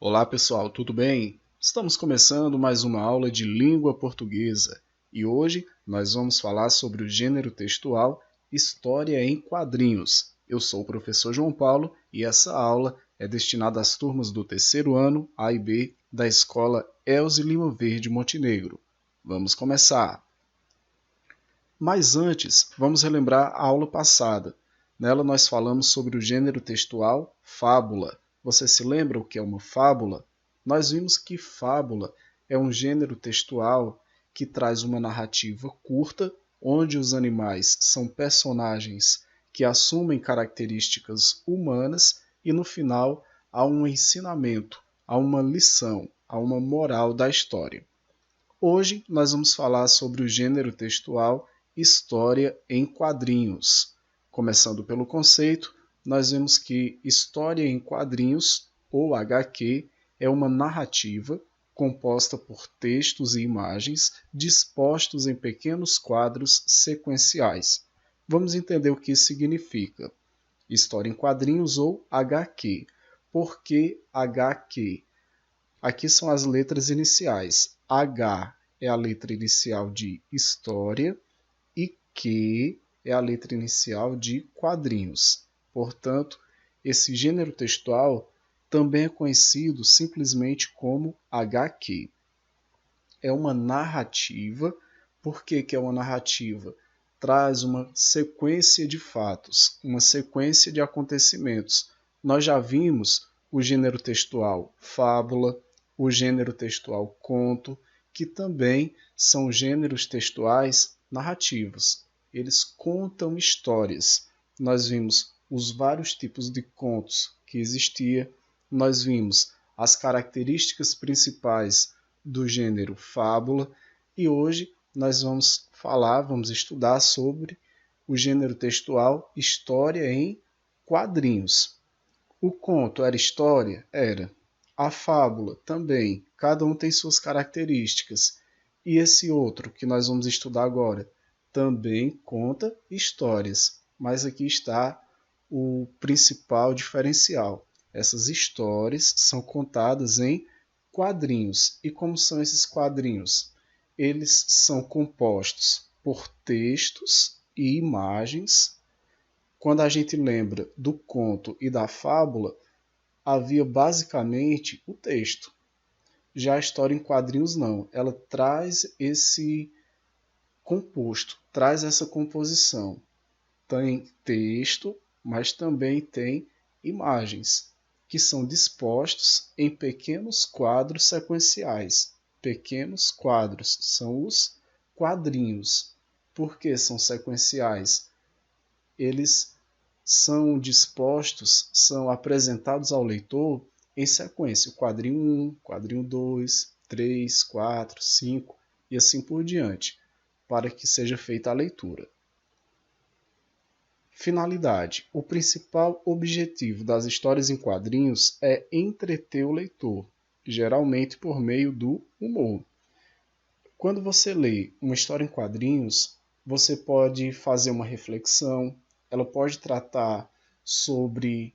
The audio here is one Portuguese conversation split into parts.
Olá pessoal, tudo bem? Estamos começando mais uma aula de língua portuguesa e hoje nós vamos falar sobre o gênero textual História em Quadrinhos. Eu sou o professor João Paulo e essa aula é destinada às turmas do terceiro ano A e B da Escola Elze Lima Verde Montenegro. Vamos começar! Mas antes, vamos relembrar a aula passada. Nela nós falamos sobre o gênero textual fábula. Você se lembra o que é uma fábula? Nós vimos que fábula é um gênero textual que traz uma narrativa curta, onde os animais são personagens que assumem características humanas e no final há um ensinamento, há uma lição, há uma moral da história. Hoje nós vamos falar sobre o gênero textual História em Quadrinhos. Começando pelo conceito, nós vemos que história em quadrinhos, ou HQ, é uma narrativa composta por textos e imagens dispostos em pequenos quadros sequenciais. Vamos entender o que isso significa. História em quadrinhos ou HQ. Por que HQ? Aqui são as letras iniciais. H é a letra inicial de história e Q é a letra inicial de quadrinhos. Portanto, esse gênero textual também é conhecido simplesmente como HQ. É uma narrativa. Por que é uma narrativa? Traz uma sequência de fatos, uma sequência de acontecimentos. Nós já vimos o gênero textual fábula, o gênero textual conto, que também são gêneros textuais narrativos. Eles contam histórias. Nós vimos os vários tipos de contos que existia, nós vimos as características principais do gênero fábula e hoje nós vamos estudar sobre o gênero textual História em Quadrinhos. O conto era história? Era. A fábula também, cada um tem suas características. E esse outro que nós vamos estudar agora também conta histórias, mas aqui está o principal diferencial. Essas histórias são contadas em quadrinhos. E como são esses quadrinhos? Eles são compostos por textos e imagens. Quando a gente lembra do conto e da fábula, havia basicamente o texto. Já a história em quadrinhos não, ela traz esse composto, traz essa composição. Tem texto, mas também tem imagens, que são dispostos em pequenos quadros sequenciais. Pequenos quadros são os quadrinhos. Por que são sequenciais? Eles são dispostos, são apresentados ao leitor em sequência. O quadrinho 1, quadrinho 2, 3, 4, 5 e assim por diante, para que seja feita a leitura. Finalidade. O principal objetivo das histórias em quadrinhos é entreter o leitor, geralmente por meio do humor. Quando você lê uma história em quadrinhos, você pode fazer uma reflexão, ela pode tratar sobre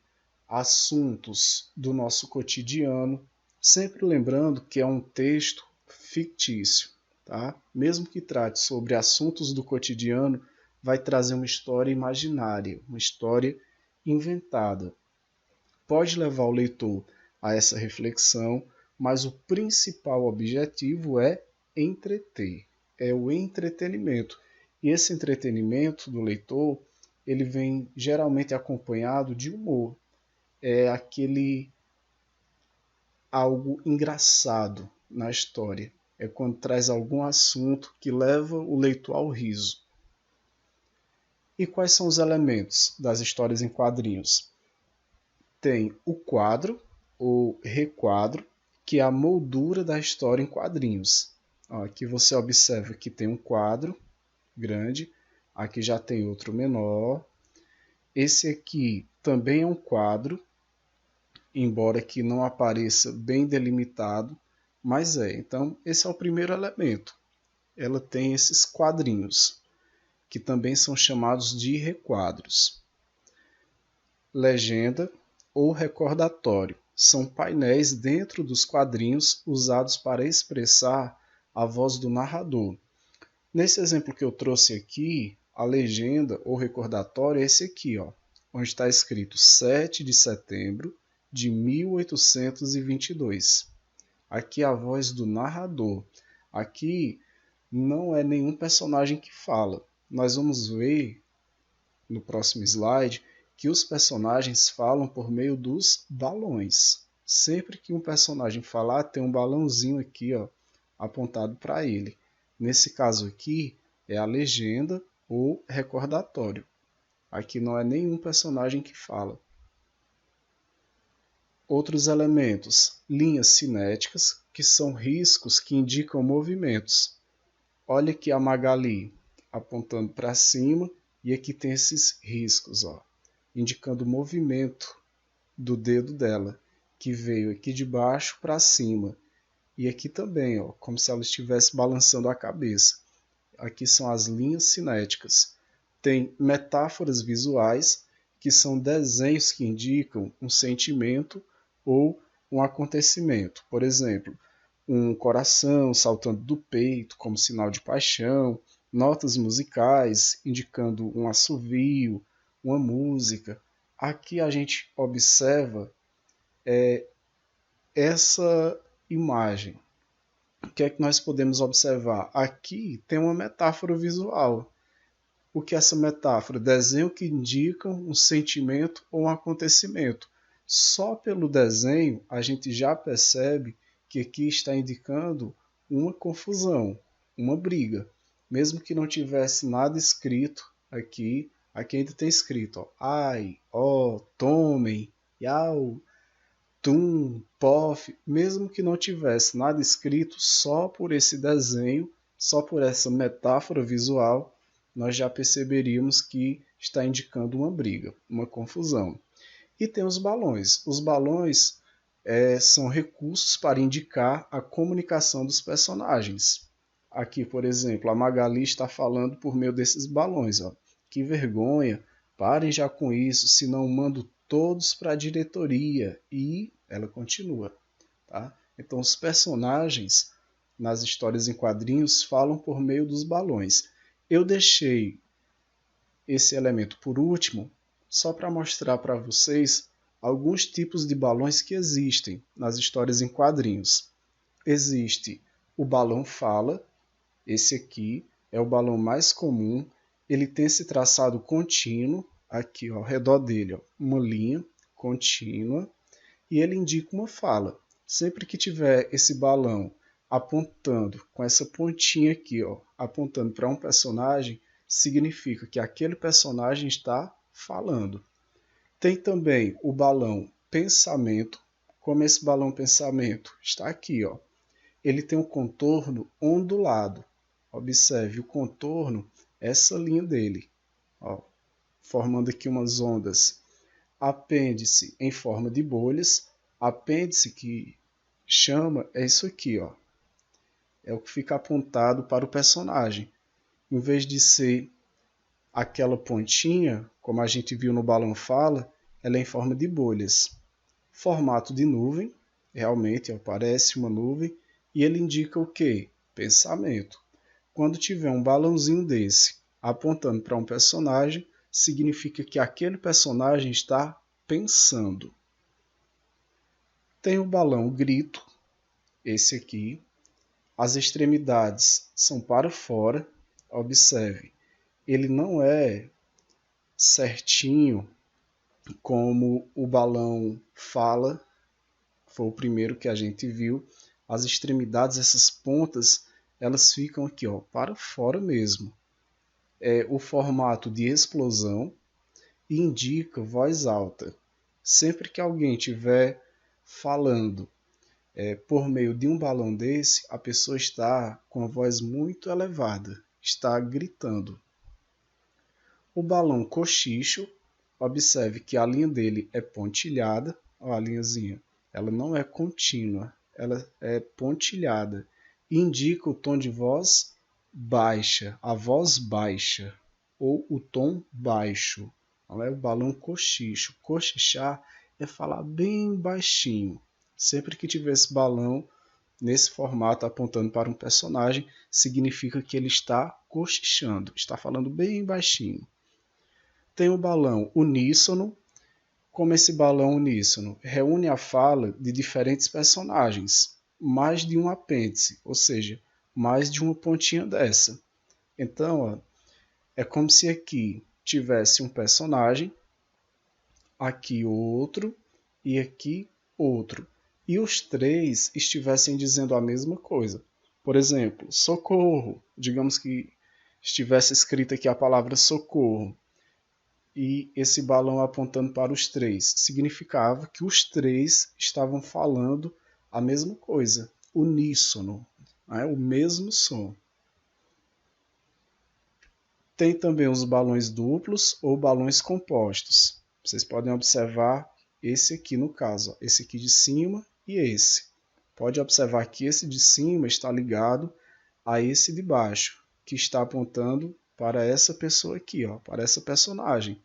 assuntos do nosso cotidiano, sempre lembrando que é um texto fictício, tá? Mesmo que trate sobre assuntos do cotidiano, vai trazer uma história imaginária, uma história inventada. Pode levar o leitor a essa reflexão, mas o principal objetivo é entreter, é o entretenimento. E esse entretenimento do leitor, ele vem geralmente acompanhado de humor. É aquele algo engraçado na história. É quando traz algum assunto que leva o leitor ao riso. E quais são os elementos das histórias em quadrinhos? Tem o quadro, ou requadro, que é a moldura da história em quadrinhos. Aqui você observa que tem um quadro grande, aqui já tem outro menor. Esse aqui também é um quadro, embora que não apareça bem delimitado, mas é. Então, esse é o primeiro elemento. Ela tem esses quadrinhos, que também são chamados de requadros. Legenda ou recordatório. são painéis dentro dos quadrinhos usados para expressar a voz do narrador. Nesse exemplo que eu trouxe aqui, a legenda ou recordatório é esse aqui, ó, onde está escrito 7 de setembro de 1822. Aqui é a voz do narrador. Aqui não é nenhum personagem que fala. Nós vamos ver no próximo slide que os personagens falam por meio dos balões. Sempre que um personagem falar, tem um balãozinho aqui, ó, apontado para ele. Nesse caso aqui, é a legenda ou recordatório. Aqui não é nenhum personagem que fala. Outros elementos, linhas cinéticas, que são riscos que indicam movimentos. Olha aqui a Magali apontando para cima e aqui tem esses riscos, ó, indicando o movimento do dedo dela, que veio aqui de baixo para cima. E aqui também, ó, como se ela estivesse balançando a cabeça. Aqui são as linhas cinéticas. Tem metáforas visuais, que são desenhos que indicam um sentimento ou um acontecimento. Por exemplo, um coração saltando do peito como sinal de paixão, notas musicais indicando um assovio, uma música. Aqui a gente observa essa imagem. O que é que nós podemos observar? Aqui tem uma metáfora visual. O que é essa metáfora? Desenho que indicam um sentimento ou um acontecimento. Só pelo desenho a gente já percebe que aqui está indicando uma confusão, uma briga. Mesmo que não tivesse nada escrito aqui, aqui ainda tem escrito, ó, ai, ó, tomem, iau, tum, pof, mesmo que não tivesse nada escrito, só por esse desenho, só por essa metáfora visual, nós já perceberíamos que está indicando uma briga, uma confusão. E tem os balões. Os balões são recursos para indicar a comunicação dos personagens. Aqui, por exemplo, a Magali está falando por meio desses balões. Ó. Que vergonha, parem já com isso, senão mando todos para a diretoria. E ela continua. Tá? Então, os personagens nas histórias em quadrinhos falam por meio dos balões. Eu deixei esse elemento por último, só para mostrar para vocês alguns tipos de balões que existem nas histórias em quadrinhos. Existe o balão fala, esse aqui é o balão mais comum, ele tem esse traçado contínuo, aqui ó, ao redor dele, ó, uma linha contínua, e ele indica uma fala. Sempre que tiver esse balão apontando com essa pontinha aqui, ó, apontando para um personagem, significa que aquele personagem está falando. Tem também o balão pensamento. Como esse balão pensamento está aqui, ó, ele tem um contorno ondulado. Observe o contorno, essa linha dele, ó, formando aqui umas ondas. Apêndice em forma de bolhas. Apêndice que chama é isso aqui, ó. É o que fica apontado para o personagem. Em vez de ser aquela pontinha, como a gente viu no balão fala, ela é em forma de bolhas. Formato de nuvem, realmente aparece uma nuvem, e ele indica o quê? Pensamento. Quando tiver um balãozinho desse apontando para um personagem, significa que aquele personagem está pensando. Tem o balão grito, esse aqui. As extremidades são para fora. Observe, ele não é certinho como o balão fala, foi o primeiro que a gente viu. As extremidades, essas pontas, elas ficam aqui, ó, para fora mesmo. É o formato de explosão e indica voz alta. Sempre que alguém estiver falando por meio de um balão desse, a pessoa está com a voz muito elevada, está gritando. O balão cochicho, observe que a linha dele é pontilhada, ó, a linhazinha, ela não é contínua, ela é pontilhada, e indica o tom de voz baixa, a voz baixa, ou o tom baixo. Não é o balão cochicho. Cochichar é falar bem baixinho. Sempre que tiver esse balão nesse formato apontando para um personagem, significa que ele está cochichando, está falando bem baixinho. Tem o balão uníssono. Como esse balão uníssono reúne a fala de diferentes personagens, mais de um apêndice, ou seja, mais de uma pontinha dessa. Então, ó, é como se aqui tivesse um personagem, aqui outro e aqui outro. E os três estivessem dizendo a mesma coisa. Por exemplo, socorro. Digamos que estivesse escrita aqui a palavra socorro. E esse balão apontando para os três. Significava que os três estavam falando a mesma coisa. Uníssono. Né? O mesmo som. Tem também os balões duplos ou balões compostos. Vocês podem observar esse aqui no caso, esse aqui de cima e esse. Pode observar que esse de cima está ligado a esse de baixo, que está apontando para essa pessoa aqui, ó, para essa personagem.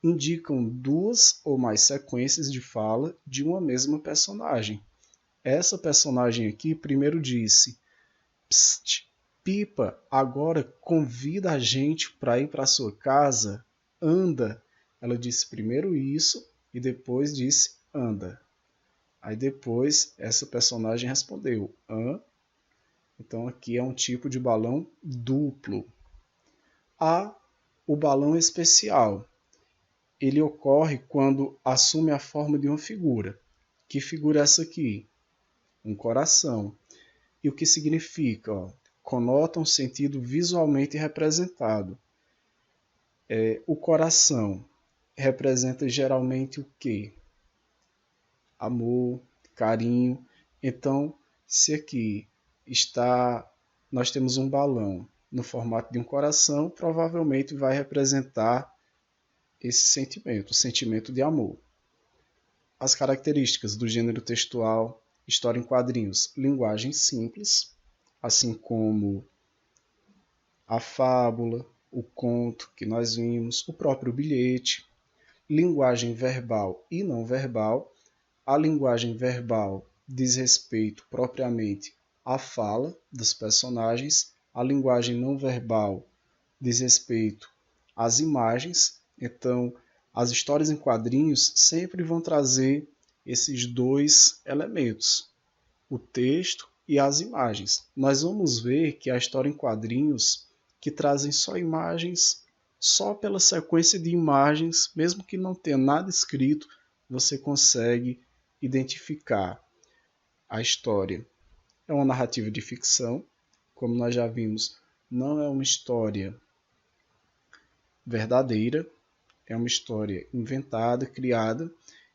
Indicam duas ou mais sequências de fala de uma mesma personagem. Essa personagem aqui primeiro disse: Psst, Pipa, agora convida a gente para ir para sua casa. Anda. Ela disse primeiro isso e depois disse anda. Aí depois essa personagem respondeu hã. Então aqui é um tipo de balão duplo. Há o balão especial. Ele ocorre quando assume a forma de uma figura. Que figura é essa aqui? Um coração. E o que significa? Ó, conota um sentido visualmente representado. O coração representa geralmente o quê? Amor, carinho. Então, se aqui nós temos um balão no formato de um coração, provavelmente vai representar esse sentimento, o sentimento de amor. As características do gênero textual, história em quadrinhos, linguagem simples, assim como a fábula, o conto que nós vimos, o próprio bilhete, linguagem verbal e não verbal. A linguagem verbal diz respeito propriamente à fala dos personagens, a linguagem não verbal diz respeito às imagens. Então, as histórias em quadrinhos sempre vão trazer esses dois elementos, o texto e as imagens. Nós vamos ver que a história em quadrinhos que trazem só imagens, só pela sequência de imagens, mesmo que não tenha nada escrito, você consegue identificar a história. É uma narrativa de ficção, como nós já vimos, não é uma história verdadeira, é uma história inventada, criada,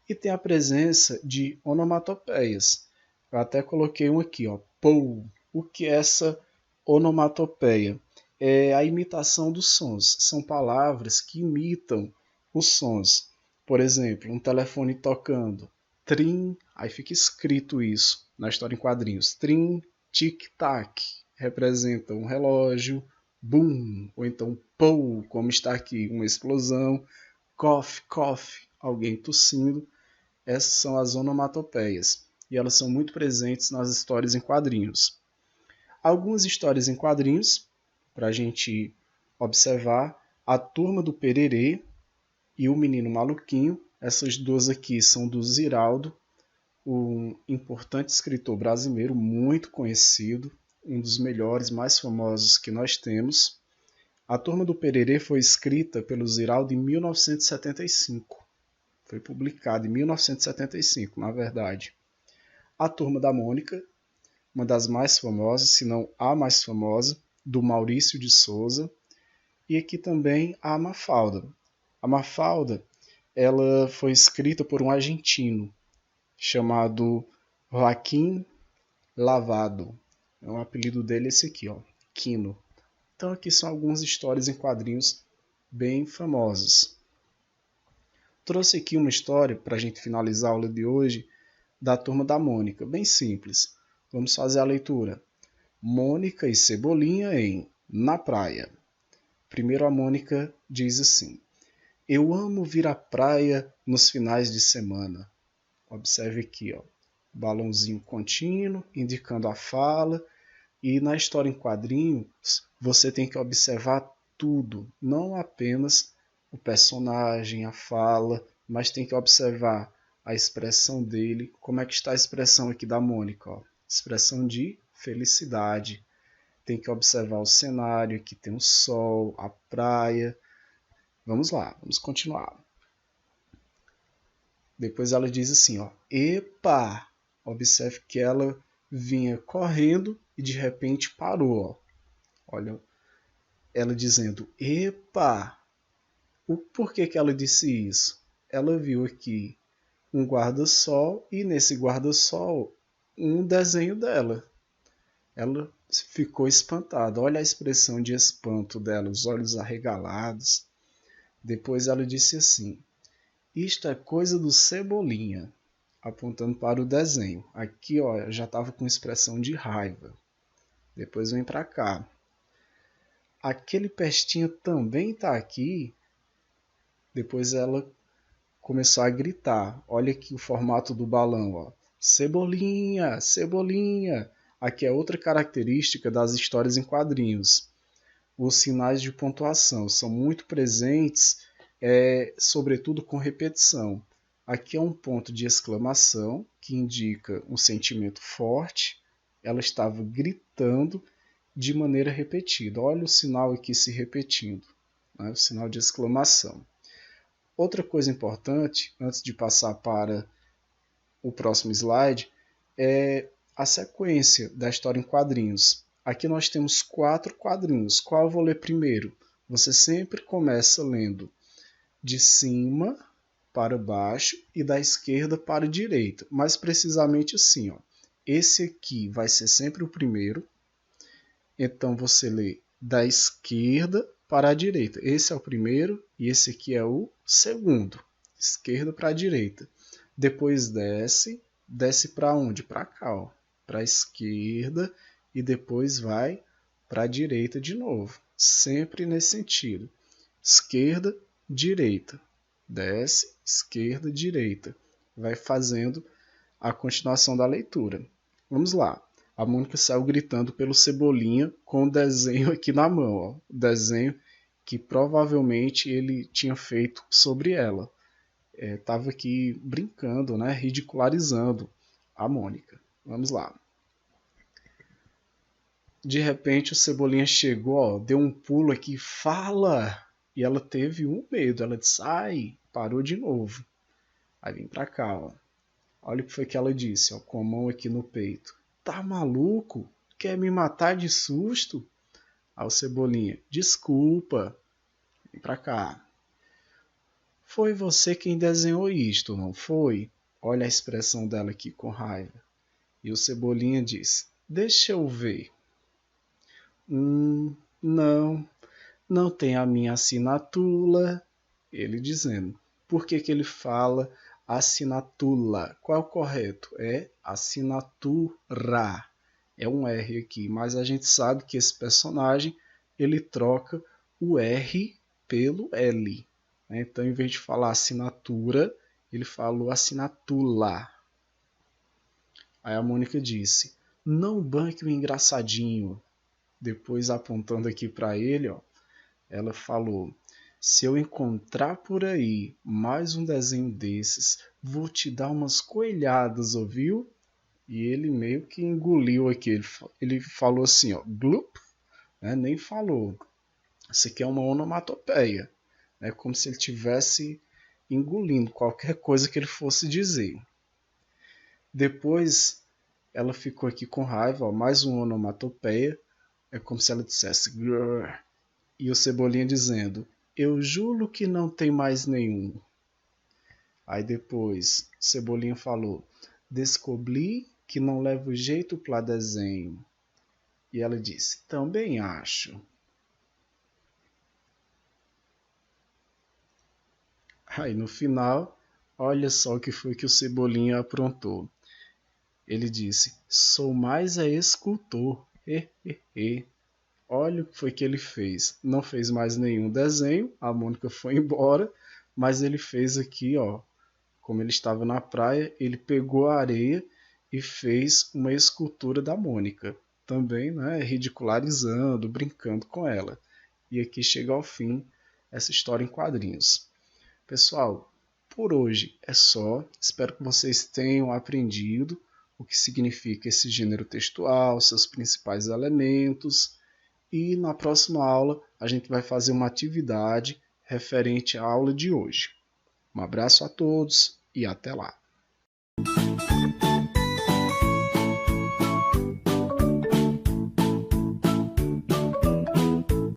e tem a presença de onomatopeias. Eu até coloquei um aqui, ó, pou. O que é essa onomatopeia? É a imitação dos sons. São palavras que imitam os sons. Por exemplo, um telefone tocando. Trim, aí fica escrito isso na história em quadrinhos. Trim, tic-tac, representa um relógio. Boom, ou então pou, como está aqui, uma explosão. Cough, cough, alguém tossindo. Essas são as onomatopeias. E elas são muito presentes nas histórias em quadrinhos. Algumas histórias em quadrinhos, para a gente observar, a Turma do Pererê e o Menino Maluquinho. Essas duas aqui são do Ziraldo, um importante escritor brasileiro, muito conhecido, um dos melhores, mais famosos que nós temos. A Turma do Pererê foi escrita pelo Ziraldo em 1975. Foi publicado em 1975, na verdade. A Turma da Mônica, uma das mais famosas, se não a mais famosa, do Maurício de Souza. E aqui também a Mafalda. A Mafalda, ela foi escrita por um argentino chamado Joaquim Lavado. O apelido dele é esse aqui, ó, Quino. Então aqui são algumas histórias em quadrinhos bem famosas. Trouxe aqui uma história, para a gente finalizar a aula de hoje, da Turma da Mônica, bem simples. Vamos fazer a leitura. Mônica e Cebolinha em Na Praia. Primeiro a Mônica diz assim: Eu amo vir à praia nos finais de semana. Observe aqui, ó, balãozinho contínuo, indicando a fala. E na história em quadrinhos, você tem que observar tudo, não apenas o personagem, a fala, mas tem que observar a expressão dele. Como é que está a expressão aqui da Mônica? Ó? Expressão de felicidade. Tem que observar o cenário, aqui tem o sol, a praia. Vamos lá, vamos continuar. Depois ela diz assim, ó, epa! Observe que ela vinha correndo e de repente parou. Ó. Olha, ela dizendo, epa! Por que ela disse isso? Ela viu aqui um guarda-sol e nesse guarda-sol um desenho dela. Ela ficou espantada. Olha a expressão de espanto dela, os olhos arregalados. Depois ela disse assim, isto é coisa do Cebolinha, apontando para o desenho. Aqui ó, já estava com expressão de raiva. Depois vem para cá. Aquele pestinha também está aqui. Depois ela começou a gritar. Olha aqui o formato do balão. Ó. Cebolinha, Cebolinha. Aqui é outra característica das histórias em quadrinhos. Os sinais de pontuação são muito presentes, sobretudo com repetição. Aqui é um ponto de exclamação que indica um sentimento forte. Ela estava gritando de maneira repetida. Olha o sinal aqui se repetindo, né? O sinal de exclamação. Outra coisa importante, antes de passar para o próximo slide, é a sequência da história em quadrinhos. Aqui nós temos 4 quadrinhos. Qual eu vou ler primeiro? Você sempre começa lendo de cima para baixo e da esquerda para a direita. Mais precisamente assim, ó. Esse aqui vai ser sempre o primeiro. Então você lê da esquerda para a direita. Esse é o primeiro e esse aqui é o segundo. Esquerda para a direita. Depois desce para onde? Para cá, para a esquerda e depois vai para a direita de novo. Sempre nesse sentido. Esquerda, direita. Desce, esquerda, direita. Vai fazendo a continuação da leitura. Vamos lá. A Mônica saiu gritando pelo Cebolinha com o desenho aqui na mão. Ó. O desenho que provavelmente ele tinha feito sobre ela. Estava aqui brincando, né, ridicularizando a Mônica. Vamos lá. De repente o Cebolinha chegou, ó, deu um pulo aqui, fala! E ela teve um medo, ela disse, ai, parou de novo. Aí vem pra cá, ó. Olha o que foi que ela disse, ó, com a mão aqui no peito. Tá maluco? Quer me matar de susto? Aí o Cebolinha, desculpa. Vem pra cá. Foi você quem desenhou isto, não foi? Olha a expressão dela aqui com raiva. E o Cebolinha diz, deixa eu ver. Não tem a minha assinatura. Ele dizendo. Por que ele fala assinatura? Qual é o correto? É assinatura. É um R aqui, mas a gente sabe que esse personagem ele troca o R pelo L. Então, em vez de falar assinatura, ele falou assinatula. Aí a Mônica disse, não banque o engraçadinho. Depois, apontando aqui para ele, ó, ela falou, se eu encontrar por aí mais um desenho desses, vou te dar umas coelhadas, ouviu? E ele meio que engoliu aqui. Ele falou assim, ó, glup, né? Nem falou. Isso aqui é uma onomatopeia. É como se ele estivesse engolindo qualquer coisa que ele fosse dizer. Depois ela ficou aqui com raiva, ó, mais uma onomatopeia. É como se ela dissesse grrr. E o Cebolinha dizendo, eu juro que não tem mais nenhum. Aí depois o Cebolinha falou, descobri que não leva jeito para desenho. E ela disse, também acho. Aí no final, olha só o que foi que o Cebolinha aprontou. Ele disse, sou mais escultor. Olha o que foi que ele fez. Não fez mais nenhum desenho, a Mônica foi embora, mas ele fez aqui, ó, como ele estava na praia, ele pegou a areia e fez uma escultura da Mônica, também, né, ridicularizando, brincando com ela. E aqui chega ao fim essa história em quadrinhos. Pessoal, por hoje é só. Espero que vocês tenham aprendido o que significa esse gênero textual, seus principais elementos. E na próxima aula a gente vai fazer uma atividade referente à aula de hoje. Um abraço a todos e até lá!